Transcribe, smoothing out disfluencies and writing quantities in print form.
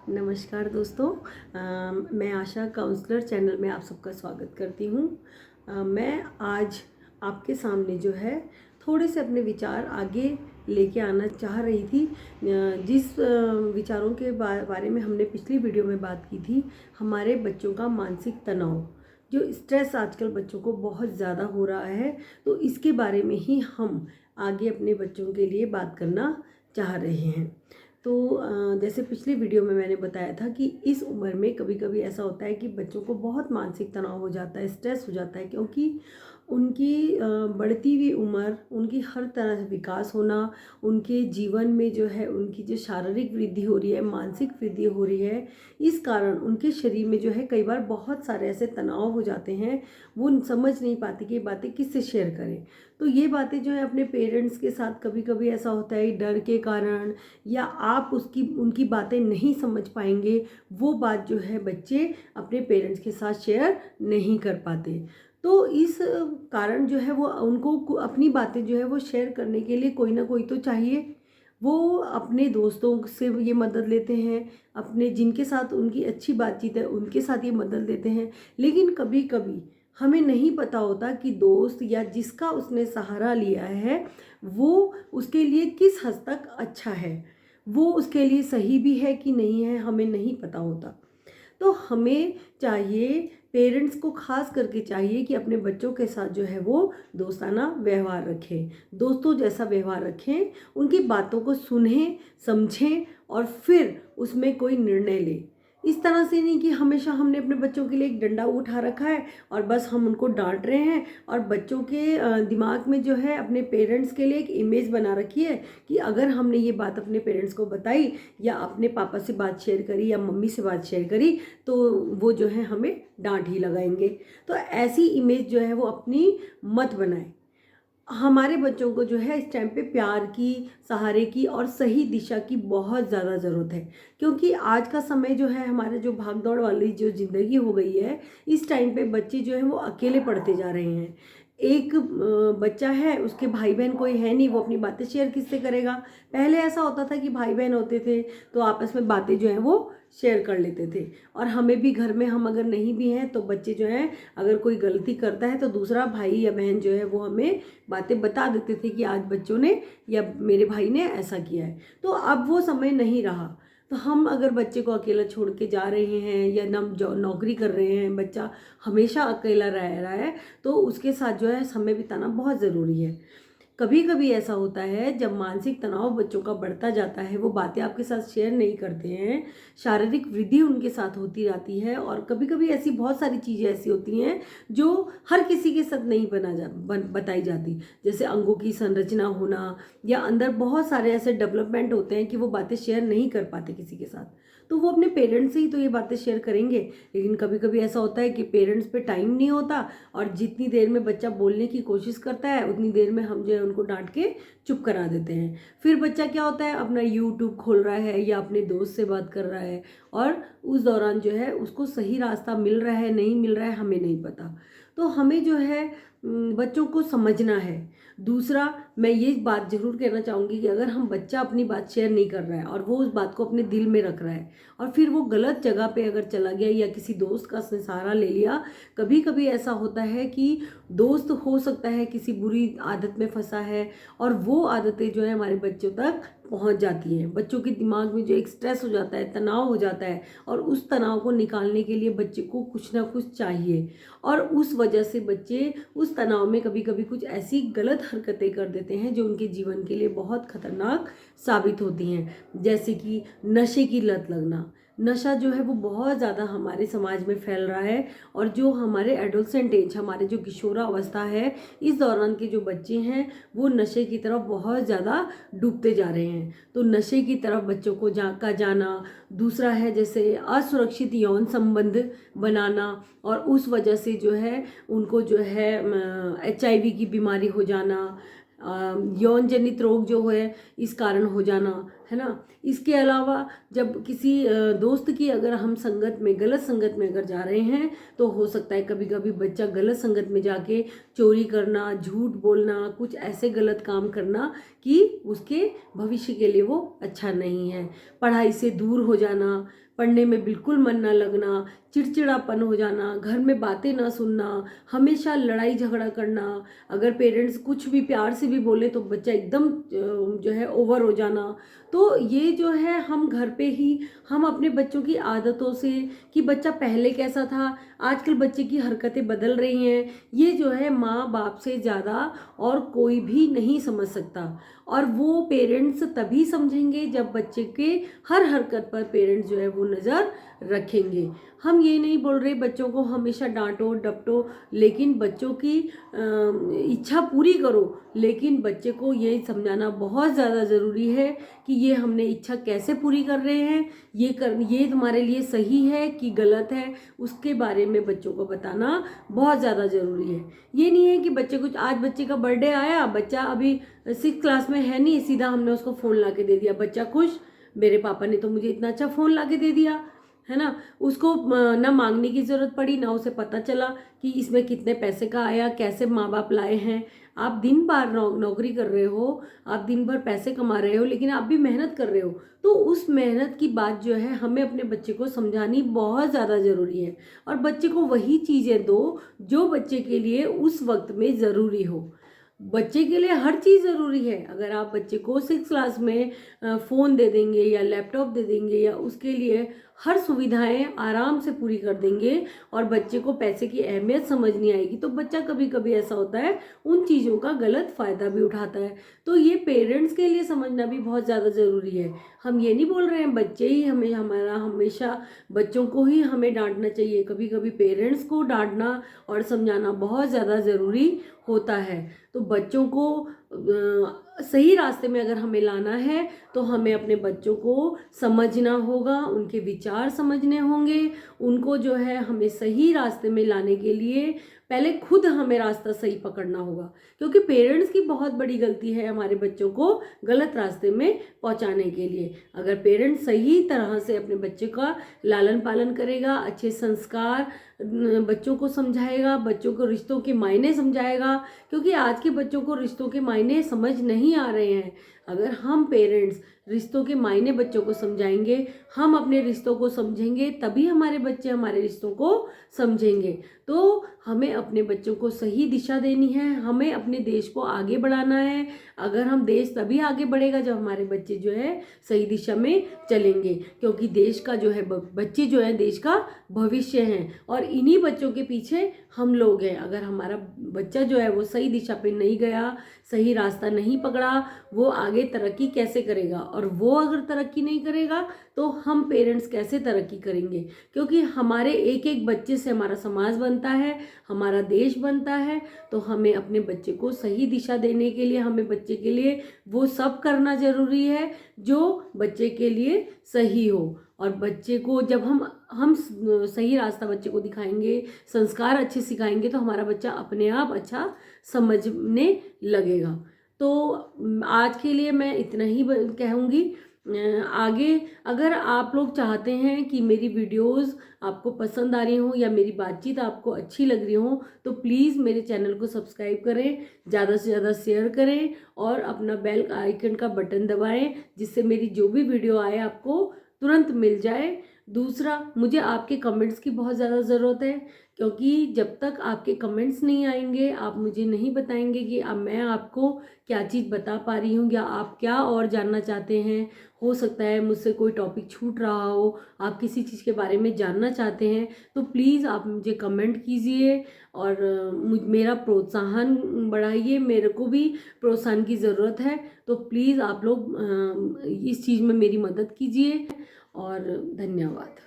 नमस्कार दोस्तों। मैं आशा काउंसलर चैनल में आप सबका स्वागत करती हूँ। मैं आज आपके सामने जो है थोड़े से अपने विचार आगे लेके आना चाह रही थी। जिस विचारों के बारे में हमने पिछली वीडियो में बात की थी, हमारे बच्चों का मानसिक तनाव, जो स्ट्रेस आजकल बच्चों को बहुत ज़्यादा हो रहा है, तो इसके बारे में ही हम आगे अपने बच्चों के लिए बात करना चाह रहे हैं। तो जैसे पिछली वीडियो में मैंने बताया था कि इस उम्र में कभी कभी ऐसा होता है कि बच्चों को बहुत मानसिक तनाव हो जाता है, स्ट्रेस हो जाता है, क्योंकि उनकी बढ़ती हुई उम्र, उनकी हर तरह से विकास होना, उनके जीवन में जो है उनकी जो शारीरिक वृद्धि हो रही है, मानसिक वृद्धि हो रही है, इस कारण उनके शरीर में जो है कई बार बहुत सारे ऐसे तनाव हो जाते हैं, वो समझ नहीं पाती कि ये बातें किससे शेयर करें। तो ये बातें जो है अपने पेरेंट्स के साथ कभी कभी ऐसा होता है डर के कारण, या आप उनकी बातें नहीं समझ पाएंगे, वो बात जो है बच्चे अपने पेरेंट्स के साथ शेयर नहीं कर पाते। तो इस कारण जो है वो उनको अपनी बातें जो है वो शेयर करने के लिए कोई ना कोई तो चाहिए। वो अपने दोस्तों से ये मदद लेते हैं, अपने जिनके साथ उनकी अच्छी बातचीत है उनके साथ ये मदद लेते हैं। लेकिन कभी कभी हमें नहीं पता होता कि दोस्त या जिसका उसने सहारा लिया है वो उसके लिए किस हद तक अच्छा है, वो उसके लिए सही भी है कि नहीं है, हमें नहीं पता होता। तो हमें चाहिए, पेरेंट्स को खास करके चाहिए कि अपने बच्चों के साथ जो है वो दोस्ताना व्यवहार रखें, दोस्तों जैसा व्यवहार रखें, उनकी बातों को सुनें, समझें और फिर उसमें कोई निर्णय लें। इस तरह से नहीं कि हमेशा हमने अपने बच्चों के लिए एक डंडा उठा रखा है और बस हम उनको डांट रहे हैं, और बच्चों के दिमाग में जो है अपने पेरेंट्स के लिए एक इमेज बना रखी है कि अगर हमने ये बात अपने पेरेंट्स को बताई या अपने पापा से बात शेयर करी या मम्मी से बात शेयर करी तो वो जो है हमें डांट ही लगाएंगे। तो ऐसी इमेज जो है वो अपनी मत बनाए। हमारे बच्चों को जो है इस टाइम पे प्यार की, सहारे की और सही दिशा की बहुत ज़्यादा ज़रूरत है, क्योंकि आज का समय जो है, हमारे जो भाग दौड़ वाली जो ज़िंदगी हो गई है, इस टाइम पे बच्चे जो हैं वो अकेले पढ़ते जा रहे हैं। एक बच्चा है, उसके भाई बहन कोई है नहीं, वो अपनी बातें शेयर किससे करेगा। पहले ऐसा होता था कि भाई बहन होते थे तो आपस में बातें जो हैं वो शेयर कर लेते थे, और हमें भी घर में, हम अगर नहीं भी हैं तो बच्चे जो हैं अगर कोई गलती करता है तो दूसरा भाई या बहन जो है वो हमें बातें बता देते थे कि आज बच्चों ने या मेरे भाई ने ऐसा किया है। तो अब वो समय नहीं रहा। तो हम अगर बच्चे को अकेला छोड़ के जा रहे हैं या नौकरी कर रहे हैं, बच्चा हमेशा अकेला रह रहा है, तो उसके साथ जो है समय बिताना बहुत ज़रूरी है। कभी कभी ऐसा होता है जब मानसिक तनाव बच्चों का बढ़ता जाता है, वो बातें आपके साथ शेयर नहीं करते हैं, शारीरिक वृद्धि उनके साथ होती रहती है, और कभी कभी ऐसी बहुत सारी चीज़ें ऐसी होती हैं जो हर किसी के साथ नहीं बताई जाती, जैसे अंगों की संरचना होना, या अंदर बहुत सारे ऐसे डेवलपमेंट होते हैं कि वो बातें शेयर नहीं कर पाते किसी के साथ। तो वो अपने पेरेंट्स से ही तो ये बातें शेयर करेंगे। लेकिन कभी कभी ऐसा होता है कि पेरेंट्स पे टाइम नहीं होता, और जितनी देर में बच्चा बोलने की कोशिश करता है उतनी देर में हम जो है उनको डांट के चुप करा देते हैं। फिर बच्चा क्या होता है, अपना यूट्यूब खोल रहा है या अपने दोस्त से बात कर रहा है, और उस दौरान जो है उसको सही रास्ता मिल रहा है नहीं मिल रहा है हमें नहीं पता। तो हमें जो है बच्चों को समझना है। दूसरा, मैं ये बात ज़रूर कहना चाहूँगी कि अगर हम बच्चा अपनी बात शेयर नहीं कर रहा है और वो उस बात को अपने दिल में रख रहा है, और फिर वो गलत जगह पे अगर चला गया या किसी दोस्त का सहारा ले लिया, कभी कभी ऐसा होता है कि दोस्त हो सकता है किसी बुरी आदत में फंसा है, और वो आदतें जो है हमारे बच्चों तक पहुंच जाती हैं। बच्चों के दिमाग में जो एक स्ट्रेस हो जाता है, तनाव हो जाता है, और उस तनाव को निकालने के लिए बच्चे को कुछ ना कुछ चाहिए, और उस वजह से बच्चे उस तनाव में कभी कभी कुछ ऐसी गलत हरकतें कर देते हैं जो उनके जीवन के लिए बहुत खतरनाक साबित होती हैं। जैसे कि नशे की लत लगना। नशा जो है वो बहुत ज़्यादा हमारे समाज में फैल रहा है, और जो हमारे एडोलसेंट एज, हमारे जो किशोरावस्था है, इस दौरान के जो बच्चे हैं वो नशे की तरफ बहुत ज़्यादा डूबते जा रहे हैं। तो नशे की तरफ बच्चों को जाना। दूसरा है जैसे असुरक्षित यौन संबंध बनाना, और उस वजह से जो है उनको जो है HIV की बीमारी हो जाना, यौन जनित रोग जो है इस कारण हो जाना, है ना। इसके अलावा जब किसी दोस्त की अगर हम संगत में, गलत संगत में अगर जा रहे हैं तो हो सकता है कभी कभी बच्चा गलत संगत में जाके चोरी करना, झूठ बोलना, कुछ ऐसे गलत काम करना कि उसके भविष्य के लिए वो अच्छा नहीं है। पढ़ाई से दूर हो जाना, पढ़ने में बिल्कुल मन ना लगना, चिड़चिड़ापन हो जाना, घर में बातें ना सुनना, हमेशा लड़ाई झगड़ा करना, अगर पेरेंट्स कुछ भी प्यार से भी बोले तो बच्चा एकदम जो है ओवर हो जाना। तो ये जो है हम घर पे ही हम अपने बच्चों की आदतों से, कि बच्चा पहले कैसा था, आजकल बच्चे की हरकतें बदल रही हैं, ये जो है माँ बाप से ज़्यादा और कोई भी नहीं समझ सकता। और वो पेरेंट्स तभी समझेंगे जब बच्चे के हर हरकत पर पेरेंट्स जो है वो नज़र रखेंगे। हम ये नहीं बोल रहे बच्चों को हमेशा डांटो डपटो, लेकिन बच्चों की इच्छा पूरी करो, लेकिन बच्चे को ये समझाना बहुत ज़्यादा ज़रूरी है कि ये हमने इच्छा कैसे पूरी कर रहे हैं, ये तुम्हारे लिए सही है कि गलत है, उसके बारे में बच्चों को बताना बहुत ज़्यादा ज़रूरी है। ये नहीं है कि बच्चे कुछ, आज बच्चे का बर्थडे आया, बच्चा अभी 6th क्लास में है नहीं, सीधा हमने उसको फ़ोन ला के दे दिया, बच्चा खुश, मेरे पापा ने तो मुझे इतना अच्छा फ़ोन ला के दे दिया, है ना। उसको ना मांगने की ज़रूरत पड़ी, ना उसे पता चला कि इसमें कितने पैसे का आया, कैसे माँ बाप लाए हैं। आप दिन भर नौकरी कर रहे हो, आप दिन भर पैसे कमा रहे हो, लेकिन आप भी मेहनत कर रहे हो, तो उस मेहनत की बात जो है हमें अपने बच्चे को समझानी बहुत ज़्यादा ज़रूरी है। और बच्चे को वही चीज़ें दो जो बच्चे के लिए उस वक्त में ज़रूरी हो। बच्चे के लिए हर चीज़ ज़रूरी है। अगर आप बच्चे को 6th क्लास में फ़ोन दे देंगे या लैपटॉप दे देंगे या उसके लिए हर सुविधाएं आराम से पूरी कर देंगे और बच्चे को पैसे की अहमियत समझ नहीं आएगी, तो बच्चा कभी कभी ऐसा होता है उन चीज़ों का गलत फ़ायदा भी उठाता है। तो ये पेरेंट्स के लिए समझना भी बहुत ज़्यादा ज़रूरी है। हम ये नहीं बोल रहे हैं बच्चे ही हमें, हमारा हमेशा बच्चों को ही हमें डांटना चाहिए, कभी कभी पेरेंट्स को डांटना और समझाना बहुत ज़्यादा ज़रूरी होता है। तो बच्चों को सही रास्ते में अगर हमें लाना है तो हमें अपने बच्चों को समझना होगा, उनके विचार समझने होंगे, उनको जो है हमें सही रास्ते में लाने के लिए पहले खुद हमें रास्ता सही पकड़ना होगा। क्योंकि पेरेंट्स की बहुत बड़ी गलती है हमारे बच्चों को गलत रास्ते में पहुंचाने के लिए। अगर पेरेंट्स सही तरह से अपने बच्चे का लालन पालन करेगा, अच्छे संस्कार बच्चों को समझाएगा, बच्चों को रिश्तों के मायने समझाएगा, क्योंकि आज के बच्चों को रिश्तों के मायने समझ नहीं आ रहे हैं। अगर हम पेरेंट्स रिश्तों के मायने बच्चों को समझाएंगे, हम अपने रिश्तों को समझेंगे, तभी हमारे बच्चे हमारे रिश्तों को समझेंगे। तो हमें अपने बच्चों को सही दिशा देनी है, हमें अपने देश को आगे बढ़ाना है। अगर हम देश तभी आगे बढ़ेगा जब हमारे बच्चे जो है सही दिशा में चलेंगे, क्योंकि देश का जो है बच्चे जो है देश का भविष्य हैं और इन्हीं बच्चों के पीछे हम लोग हैं। अगर हमारा बच्चा जो है वो सही दिशा पे नहीं गया, सही रास्ता नहीं पकड़ा, वो आगे तरक्की कैसे करेगा, और वो अगर तरक्की नहीं करेगा तो हम पेरेंट्स कैसे तरक्की करेंगे। क्योंकि हमारे एक एक बच्चे से हमारा समाज बनता है, हमारा देश बनता है। तो हमें अपने बच्चे को सही दिशा देने के लिए हमें बच्चे के लिए वो सब करना ज़रूरी है जो बच्चे के लिए सही हो। और बच्चे को जब हम सही रास्ता बच्चे को दिखाएंगे, संस्कार अच्छे सिखाएंगे, तो हमारा बच्चा अपने आप अच्छा समझने लगेगा। तो आज के लिए मैं इतना ही कहूँगी। आगे अगर आप लोग चाहते हैं कि मेरी वीडियोस आपको पसंद आ रही हो या मेरी बातचीत आपको अच्छी लग रही हो, तो प्लीज़ मेरे चैनल को सब्सक्राइब करें, ज़्यादा से ज़्यादा शेयर करें और अपना बेल आइकन का बटन दबाएं, जिससे मेरी जो भी वीडियो आए आपको तुरंत मिल जाए। दूसरा, मुझे आपके कमेंट्स की बहुत ज़्यादा ज़रूरत है, क्योंकि जब तक आपके कमेंट्स नहीं आएंगे, आप मुझे नहीं बताएंगे कि अब मैं आपको क्या चीज़ बता पा रही हूँ या आप क्या और जानना चाहते हैं। हो सकता है मुझसे कोई टॉपिक छूट रहा हो, आप किसी चीज़ के बारे में जानना चाहते हैं, तो प्लीज़ आप मुझे कमेंट कीजिए और मेरा प्रोत्साहन बढ़ाइए। मेरे को भी प्रोत्साहन की ज़रूरत है, तो प्लीज़ आप लोग इस चीज़ में मेरी मदद कीजिए। और धन्यवाद।